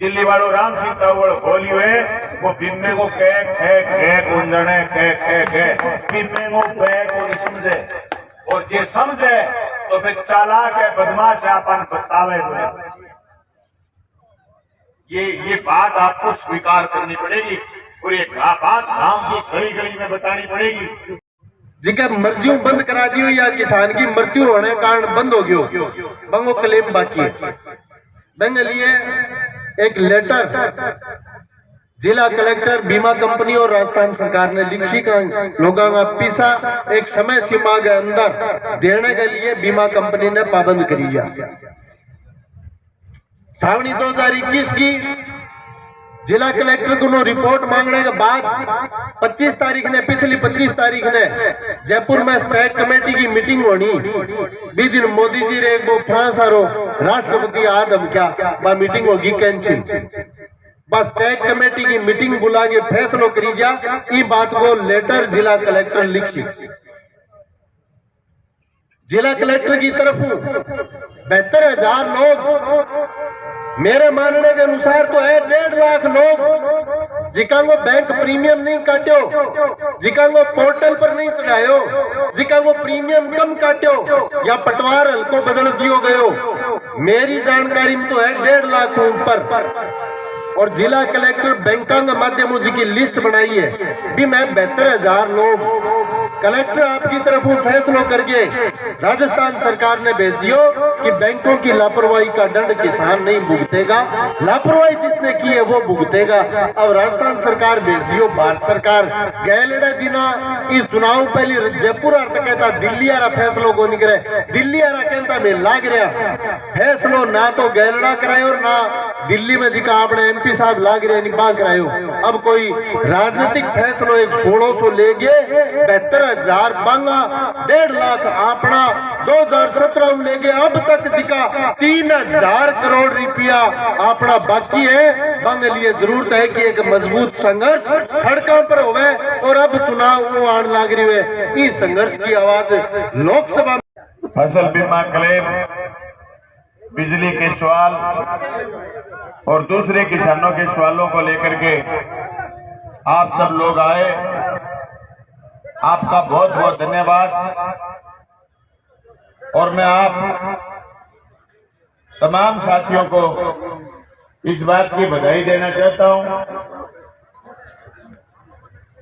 दिल्ली वालों राम सिंह तवड़ बोली हुए वो बिन्ने को कह उंजणे कह बिन्ने को बैग और समझे और ये समझे तो फिर चालाक है बदमाश है अपन बतावे हुए। ये बात आपको स्वीकार करनी पड़ेगी और ये बात गांव की गली गली में बतानी पड़ेगी। जिका मर्जियों बंद करा दियो या किसान की मृत्यु होने के कारण बंद हो गयो बंगो क्लेम बाकी है। बंग लिए एक लेटर जिला कलेक्टर बीमा कंपनी और राजस्थान सरकार ने लिखी का लोगों का पैसा एक समय सीमा के अंदर देने के लिए बीमा कंपनी ने पाबंद करी जा। सावनी 2021 की जिला कलेक्टर को रिपोर्ट मांगने के बाद 25 तारीख ने पिछली 25 तारीख ने जयपुर में स्टैक कमेटी की मीटिंग होनी भी दिन मोदी जी रे वो फ्रांस आरो राष्ट्रपति आदम क्या बा मीटिंग होगी कैंसिल। बस स्टैक कमेटी की मीटिंग बुला के फैसलो करी जा। ई बात को लेटर जिला कलेक्टर लिखी। जिला कलेक्टर की तरफ 72,000 लोग मेरे मानने के अनुसार तो है 1.5 लाख लोग जिकांगो बैंक प्रीमियम नहीं काट्यो, जिकांगो पोर्टल पर नहीं चढ़ायो, जिकांगो प्रीमियम कम काट्यो या पटवार हल्को बदल दियो गयो। मेरी जानकारी में तो है 1.5 लाख ऊपर। और जिला कलेक्टर बैंकों के माध्यम जी की लिस्ट बनाई है भी मैं 72,000 लोग कलेक्टर आपकी तरफ फैसलों करके राजस्थान सरकार ने भेज दियो कि बैंकों की लापरवाही का दंड किसान नहीं भुगतेगा, लापरवाही जिसने की है वो भुगतेगा। अब राजस्थान सरकार भेज दियो भारत सरकार गए दिना इस चुनाव पहले जयपुर कहता दिल्ली आरा फैसलों को निकले दिल्ली आरा कहता मैं लाग रहा फैसलो ना तो गैलड़ा कराए और ना दिल्ली में जिका आपने एमपी साहब लाग रहे निभा करायो। अब कोई राजनीतिक फैसलो एक 1600 ले गए 72,000 बांगा 1.5 लाख आपना 2017 में ले गए। अब तक जिका 3,000 करोड़ रुपया आपना बाकी है। बंग लिए जरूरत है कि एक मजबूत संघर्ष सड़कों पर होवे और अब चुनाव को आने लग रही है। इस संघर्ष की आवाज लोकसभा फसल बीमा क्लेम बिजली के सवाल और दूसरे किसानों के सवालों को लेकर के आप सब लोग आए, आपका बहुत बहुत धन्यवाद। और मैं आप तमाम साथियों को इस बात की बधाई देना चाहता हूं।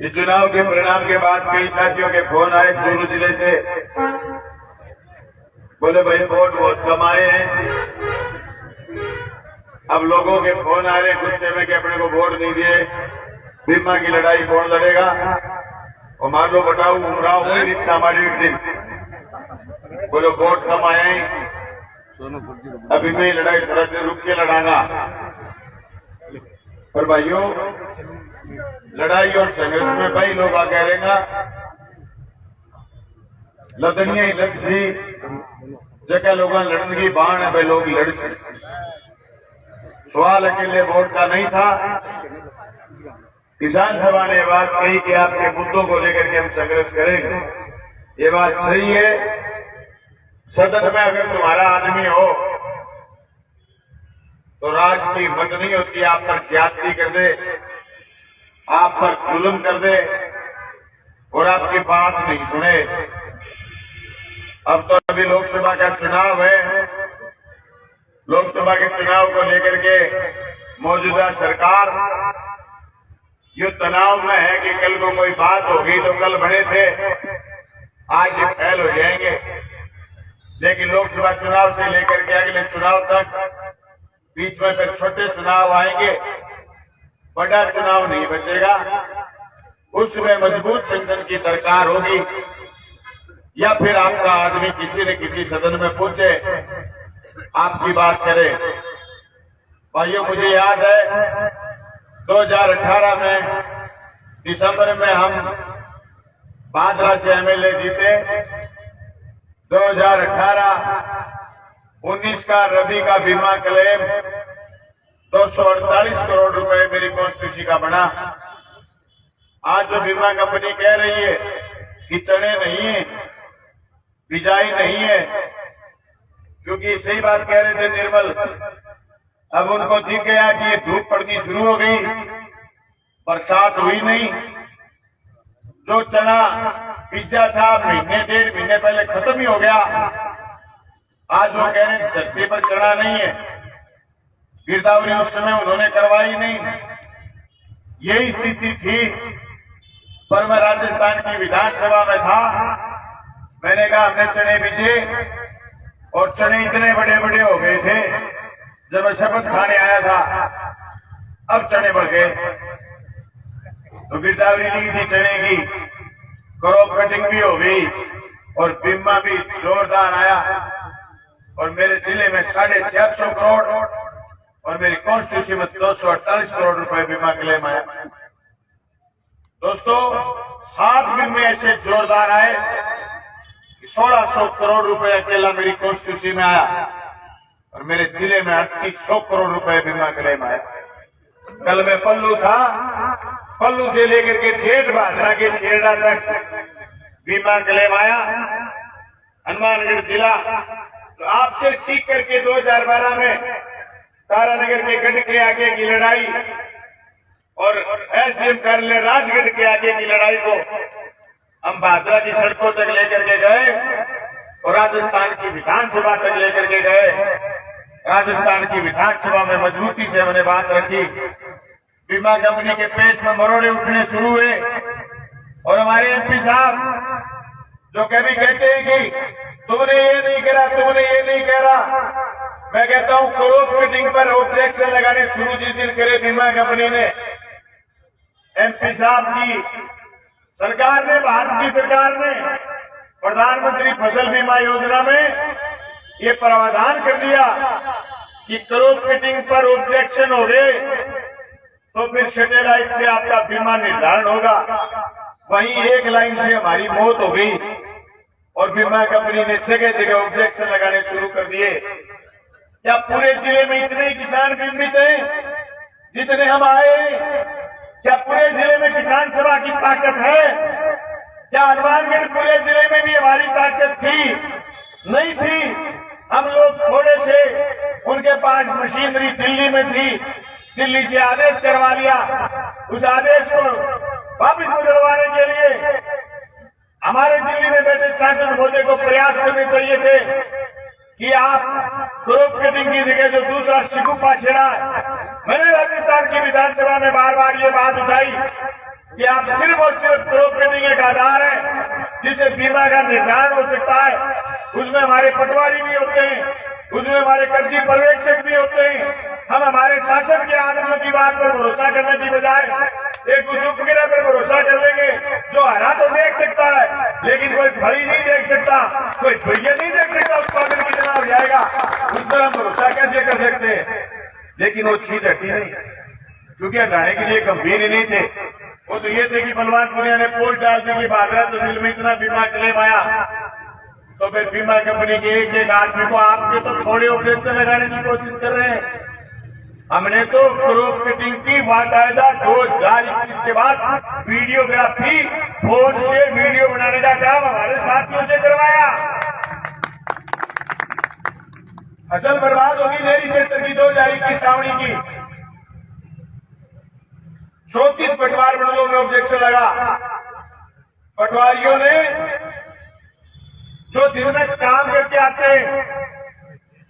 इस चुनाव के परिणाम के बाद कई साथियों के फोन आए चूरू जिले से, बोले भाई वोट बहुत कम आए हैं। अब लोगों के फोन आ रहे गुस्से में कि अपने को वोट नहीं दिए, बीमा की लड़ाई कौन लड़ेगा और मान लो बताओ उमराव हुई सामाजिक दिन, बोलो वोट कम आए अभी मैं लड़ाई थोड़ा देर रुक के लड़ागा। पर भाइयों लड़ाई और संघर्ष में भाई लोग आ कह रहेगा लदनिया ही लड़ सी जगह लोगों लड़न की बाण है भाई लोग लड़ सी। सवाल अकेले वोट का नहीं था। किसान सभा ने बात कही कि आपके मुद्दों को लेकर के हम संघर्ष करेंगे, ये बात सही है। सदन में अगर तुम्हारा आदमी हो तो राज की मत नहीं होती आप पर ज्यादती कर दे, आप पर जुल्म कर दे और आपकी बात नहीं सुने। अब तो अभी लोकसभा का चुनाव है, लोकसभा के चुनाव को लेकर के मौजूदा सरकार ये तनाव में है कि कल को कोई बात होगी तो कल बड़े थे आज ये फैल हो जाएंगे। लेकिन लोकसभा चुनाव से लेकर के अगले चुनाव तक बीच में फिर छोटे चुनाव आएंगे, बड़ा चुनाव नहीं बचेगा। उसमें मजबूत संगठन की दरकार होगी या फिर आपका आदमी किसी न किसी सदन में पूछे आपकी बात करे। भाइयों मुझे याद है 2018 में दिसंबर में हम बांद्रा से एमएलए जीते। 2018-19 का रबी का बीमा क्लेम 248 करोड़ रुपए मेरी कॉन्स्टिट्यूंसी का बना। आज जो बीमा कंपनी कह रही है कि चने नहीं है, बिजाई नहीं है, क्योंकि सही बात कह रहे थे निर्मल अब उनको दिख गया कि ये धूप पड़नी शुरू हो गई, बरसात हुई नहीं, जो चना बीजा था महीने 1.5 महीने पहले खत्म ही हो गया। आज वो कह रहे हैं धरती पर चना नहीं है, गिरदावरी उस समय उन्होंने करवाई नहीं। यही स्थिति थी। पर मैं राजस्थान की विधानसभा में था, मैंने कहा हमने चने बीजे और चने इतने बड़े बड़े हो गए थे जब मैं शपथ खाने आया था, अब चने बढ़ गए। तो गिरदावरी ली थी चने की, क्रॉप कटिंग भी हो गई और बीमा भी जोरदार आया और मेरे जिले में 450 करोड़ और मेरी कॉन्स्टिट्यूंसी में 248 करोड़ रुपए बीमा क्लेम आया। दोस्तों 7 दिन में ऐसे जोरदार आए कि 1600 करोड़ रुपए अकेला मेरी कॉन्स्टिट्यूंसी में आया और मेरे जिले में 3800 करोड़ रुपए बीमा क्लेम आया। कल मैं पल्लू था, पल्लू से लेकर के जेठ भादरा के शेरडा तक बीमा क्लेम आया। हनुमानगढ़ जिला तो आपसे सीख करके 2012 में तारानगर के गढ़ के आगे की लड़ाई और एसडीएम कार्यालय राजगढ़ के आगे की लड़ाई को हम भादरा की सड़कों तक लेकर के गए और राजस्थान की विधानसभा तक लेकर के गए। राजस्थान की विधानसभा में मजबूती से हमने बात रखी। बीमा कंपनी के पेट में मरोड़े उठने शुरू हुए और हमारे एमपी साहब जो कभी कहते हैं कि तुमने ये नहीं करा, तुमने ये नहीं करा, मैं कहता हूं क्रॉप कटिंग पर ऑब्जेक्शन लगाने शुरू जिस दिन करे बीमा कंपनी ने, एमपी साहब की सरकार ने, भारत की सरकार ने प्रधानमंत्री फसल बीमा योजना में ये प्रावधान कर दिया कि क्रॉप कटिंग पर ऑब्जेक्शन हो गए तो फिर सैटेलाइट से आपका बीमा निर्धारण होगा। वहीं एक लाइन से हमारी मौत हो गई और बीमा कंपनी ने जगह जगह ऑब्जेक्शन लगाने शुरू कर दिए। क्या पूरे जिले में इतने ही किसान बीमित हैं जितने हम आए? क्या पूरे जिले में किसान सभा की ताकत है? क्या हनुमानगढ़ पूरे जिले में भी हमारी ताकत थी? नहीं थी। हम लोग थोड़े थे, उनके पास मशीनरी दिल्ली में थी, दिल्ली से आदेश करवा लिया। उस आदेश को वापस बदलवाने के लिए हमारे दिल्ली में बैठे शासन महोदय को प्रयास करने चाहिए थे कि आप क्रॉप कटिंग की जगह जो दूसरा शिगुफा छेड़ा। मैंने राजस्थान की विधानसभा में बार बार ये बात उठाई कि आप सिर्फ और सिर्फ क्रॉप कटिंग एक आधार है जिससे बीमा का निर्धारण हो सकता है। उसमें हमारे पटवारी भी होते हैं, उसमें हमारे कृषि पर्यवेक्षक भी होते हैं। हम हमारे शासन के आदमियों की बात पर भरोसा करने की बजाय एक उस उपग्रह पर भरोसा कर लेंगे जो हरा तो देख सकता है लेकिन कोई फली नहीं देख सकता, कोई भैया नहीं देख सकता, उत्पादन कितना हो जाएगा, उस पर हम भरोसा कैसे कर सकते हैं? लेकिन वो चीज हटी नहीं, क्योंकि हटाने के लिए गंभीर ही नहीं थे। वो तो ये थे कि बलवानपुरिया ने पोल डाल दी कि भादरा तहसील में इतना बीमा क्लेम आया, तो फिर बीमा कंपनी के एक एक आदमी को आपके तो थोड़े ऑब्जेक्शन लगाने की कोशिश कर रहे हैं। हमने तो क्रॉप कटिंग की बाकायदा 2021 के बाद वीडियोग्राफी, फोन से वीडियो बनाने का काम हमारे साथियों से करवाया। फसल बर्बाद होगी मेरी क्षेत्र की 2021 सावणी की 34 पटवार मंडलों में ऑब्जेक्शन लगा। पटवारियों ने जो दिन में काम करके आते हैं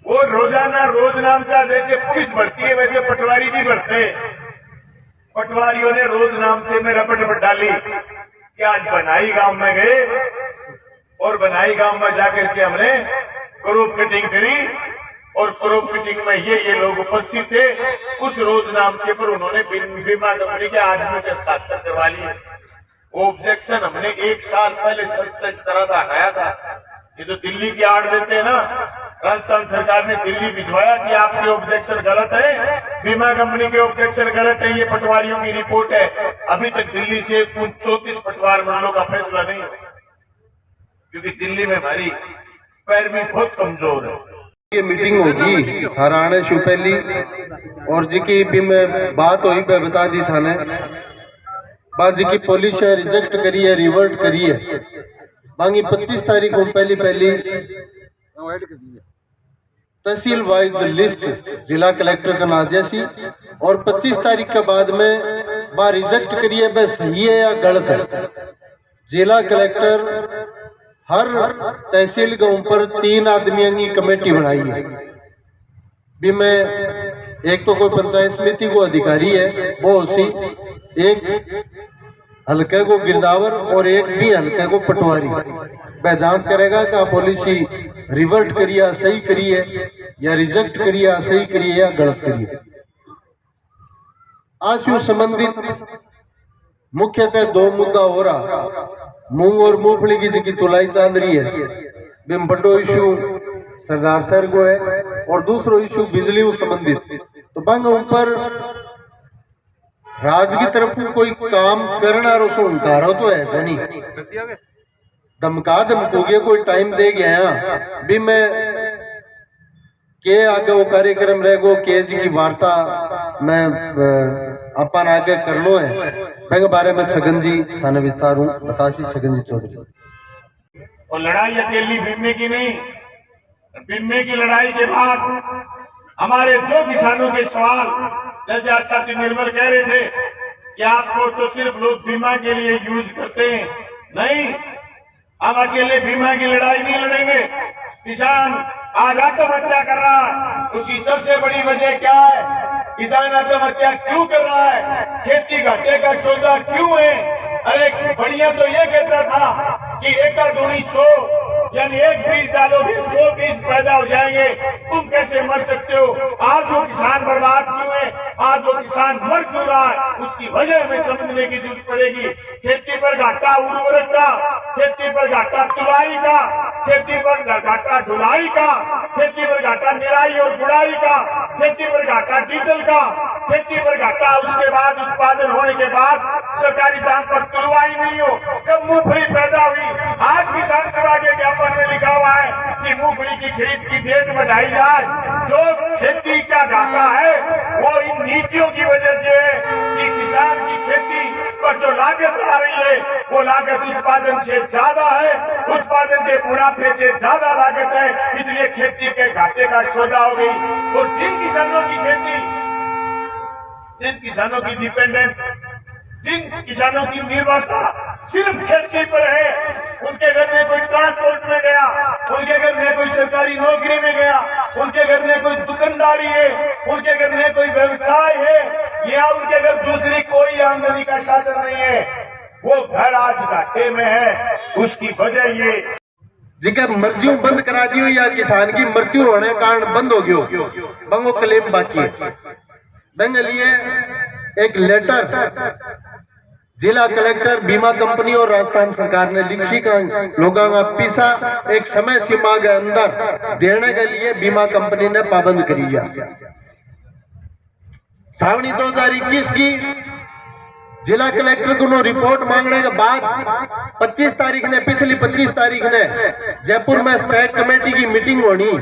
वो रोजाना रोज नामचा, जैसे पुलिस भरती है वैसे पटवारी भी भरते हैं। पटवारियों ने रोज नामचे में रपट डाली कि आज बनाई गांव में गए और बनाई गांव में जाकर के हमने क्रॉप कटिंग करी और क्रॉप कटिंग में ये लोग उपस्थित थे। उस रोज नामचे पर उन्होंने बीमा कंपनी के आदमी के हस्ताक्षर करवा लिए। वो ऑब्जेक्शन हमने 1 साल पहले सस्पेंड करा था, हटाया था। ये तो दिल्ली की आड़ देते हैं ना, राजस्थान सरकार ने दिल्ली भिजवाया कि आपके ऑब्जेक्शन गलत है, बीमा कंपनी के ऑब्जेक्शन गलत है, ये पटवारियों की रिपोर्ट है। अभी तक दिल्ली से 34 पटवार मंडलों का फैसला नहीं है, क्योंकि दिल्ली में हमारी पैरवी बहुत कमजोर है। ये मीटिंग होगी हरियाणा शुपैली और जी की भी मैं बात हुई पे बता दी थाने बाजी की पुलिस रिजेक्ट करी है, रिवर्ट करी है। बाकी 25 तारीख को पहली तहसील वाइज लिस्ट जिला कलेक्टर का नाजेसी और 25 तारीख के बाद में बा रिजेक्ट करिए बस सही है या गलत है। जिला कलेक्टर हर तहसील के ऊपर 3 आदमियों की कमेटी बनाई है। भी मैं एक तो कोई पंचायत समिति को अधिकारी है वो उसी एक हल्के को गिरदावर और एक भी हल्के को पटवारी वह जांच करेगा कि पॉलिसी रिवर्ट करिए सही करिए या रिजेक्ट करिए सही करिए या गलत करिए। आशु संबंधित मुख्यतः 2 मुद्दा हो रहा, मूंग और मूंगफली की जिसकी तुलाई चल रही है बिम बड़ो इशू सरदार सर को है और दूसरो इशू बिजली से संबंधित। तो बंग ऊपर राज की तरफ कोई काम करना उनकारो तो है तो नहीं धमका धमकोगे कोई टाइम दे गया भी मैं के आगे वो कार्यक्रम रहेगो के जी की वार्ता मैं अपन आगे कर लो है के बारे में छगन जी थाना विस्तार हूँ बतासी छगन जी चौधरी। और लड़ाई अकेली बीमे की नहीं, बीमे की लड़ाई के बाद हमारे 2 किसानों के सवाल जैसे आज साथी निर्मल कह रहे थे कि आपको तो सिर्फ लोग बीमा के लिए यूज करते हैं, नहीं हम अकेले बीमा की लड़ाई नहीं लड़ेंगे। किसान आज आत्महत्या कर रहा है, उसकी सबसे बड़ी वजह क्या है? किसान आत्महत्या क्यों कर रहा है? खेती घाटे का सौदा क्यों है? अरे बढ़िया तो ये कहता था कि 1 दूनी 100 यानी 1 बीज डालोगे 100 बीज पैदा हो जाएंगे, तुम कैसे मर सकते हो? आज वो किसान बर्बाद क्यों है, आज वो किसान मर क्यों रहा है, उसकी वजह हमें समझने की जरूरत पड़ेगी। खेती पर घाटा उर्वरक का, खेती पर घाटा तुलाई का, खेती पर घाटा ढुलाई का, खेती पर घाटा निराई और गुड़ाई का, खेती पर घाटा डीजल का, खेती पर घाटा उसके बाद उत्पादन होने के बाद सरकारी दाम पर तुलवाई नहीं हो। जब मूंगफली पैदा हुई, आज किसान सभा के ज्ञापन में लिखा हुआ है कि मूंगफली की खरीद की डेट बढ़ाई जाए। जो खेती का घाटा है वो इन नीतियों की वजह से है कि किसान की खेती पर जो लागत आ रही है वो लागत उत्पादन से ज्यादा है, उत्पादन के मुनाफे से ज्यादा लागत है, इसलिए खेती के घाटे का सौदा हो गई। तो जिन किसानों की खेती, जिन किसानों की डिपेंडेंस, जिन किसानों की निर्भरता सिर्फ खेती पर है, उनके घर में कोई ट्रांसपोर्ट में गया, उनके घर में कोई सरकारी नौकरी में गया, उनके घर में कोई दुकानदारी है, उनके घर में कोई व्यवसाय है या उनके घर दूसरी कोई आमदनी का साधन नहीं है, वो घर आज घाटे में है। उसकी वजह ये जिनका मर्जी बंद करा दियो या किसान की मृत्यु होने के कारण बंद हो गयो बंगो क्लेम बाकी है। दंग लिए एक लेटर जिला कलेक्टर बीमा कंपनी और राजस्थान सरकार ने लिखी का लोगों का पीसा एक समय सीमा के अंदर देने के लिए बीमा कंपनी ने पाबंद करी जा। सावनी 2021 की जिला कलेक्टर को रिपोर्ट मांगने के बाद 25 तारीख ने, पिछली 25 तारीख ने जयपुर में स्टैक कमेटी की मीटिंग होनी,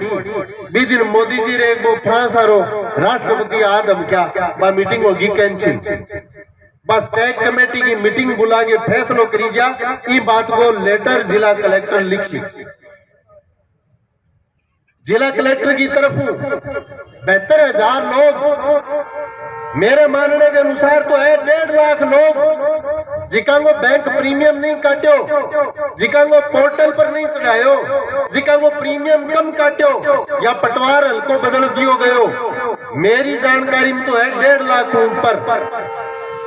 भी दिन मोदी जी रे वो फ्रांस आरो राष्ट्रपति आदम क्या वह मीटिंग होगी कैंसिल। बस स्टैक कमेटी की मीटिंग बुला के फैसलो करी जा। ई बात को लेटर जिला कलेक्टर लिखी। जिला कलेक्टर की तरफ 72,000 लोग मेरे मानने के अनुसार तो है 1.5 लाख लोग जिका को बैंक प्रीमियम नहीं काट्यो, जिका को पोर्टल पर नहीं चढ़ायो, जिका को प्रीमियम कम काट्यो या पटवार हल्को बदल दियो गयो। मेरी जानकारी में तो है 1.5 लाख ऊपर।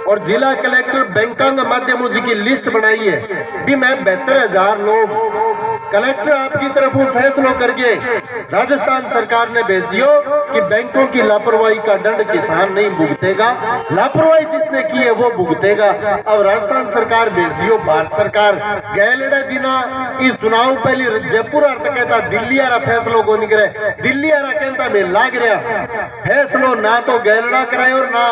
और जिला कलेक्टर बैंकों के माध्यम जी की लिस्ट बनाई है भी मैं 72,000 लोग कलेक्टर आपकी तरफ फैसलों करके राजस्थान सरकार ने भेज दियो कि बैंकों की लापरवाही का दंड किसान नहीं भुगतेगा, लापरवाही जिसने की है वो भुगतेगा। अब राजस्थान सरकार भेज दियो भारत सरकार गए दिना इस चुनाव पहले जयपुर कहता दिल्ली आरा फैसलों को निकले, दिल्ली आरा कहता मैं लाग रहा फैसलो ना तो गैलड़ा करायो और ना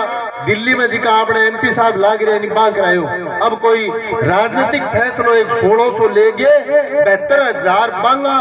दिल्ली में जिका आपने एमपी साहब लाग रहे निभा करायो। अब कोई राजनीतिक फैसलो एक 1600 ले गए 72,000 बांगा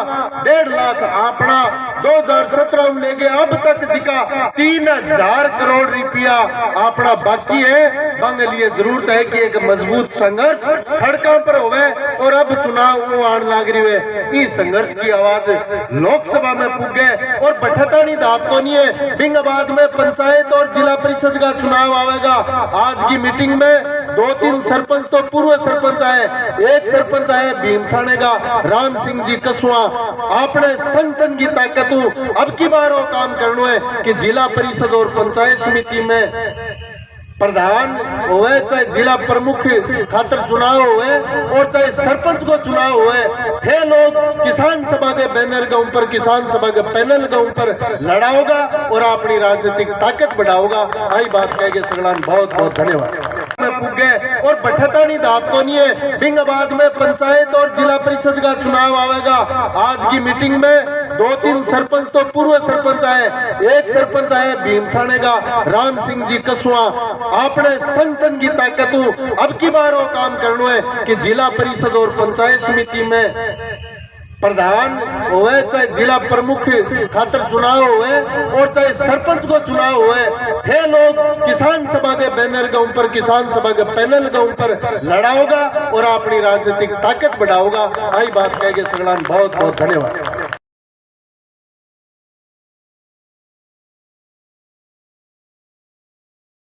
1.5 लाख आपना 2017 में लेके अब तक जिका 3000 करोड़ रुपया अपना बाकी है। बंग लिए जरूरत है कि एक मजबूत संघर्ष सड़कों पर होवे और अब चुनाव को आने लग रही है। इस संघर्ष की आवाज लोकसभा में पुगे और बैठता नहीं दाप को नहीं है। बिंगाबाद में पंचायत और जिला परिषद का चुनाव आवेगा। आज की मीटिंग में 2-3 सरपंच तो पूर्व सरपंच आए, एक सरपंच आए भीमसाने का राम सिंह जी कसुआ। अपने संगठन की ताकत अब की बार वो काम करना है कि जिला परिषद और पंचायत समिति में प्रधान हुए, चाहे जिला प्रमुख खातर चुनाव हुए और चाहे सरपंच को चुनाव हुए, थे लोग किसान सभा के बैनर के ऊपर, किसान सभा के पैनल के ऊपर लड़ाओगा और अपनी राजनीतिक ताकत बढ़ाओगा। आई बात कह के सगलान बहुत बहुत धन्यवाद में पुगे और बैठता नहीं दाप को नहीं है। बिंगाबाद में पंचायत और जिला परिषद का चुनाव आवेगा। आज की मीटिंग में 2-3 सरपंच तो पूर्व सरपंच आए, एक सरपंच आए भीमसाने का राम सिंह जी कसुआ। अपने संगठन की ताकत अब की बार वो काम करना है कि जिला परिषद और पंचायत समिति में प्रधान हुए, चाहे जिला प्रमुख खातर चुनाव हुए और चाहे सरपंच को चुनाव हुए, थे लोग किसान सभा के बैनर के ऊपर, किसान सभा के पैनल के ऊपर लड़ाओगा और अपनी राजनीतिक ताकत बढ़ाओगा। आई बात कह के सगलान बहुत बहुत धन्यवाद।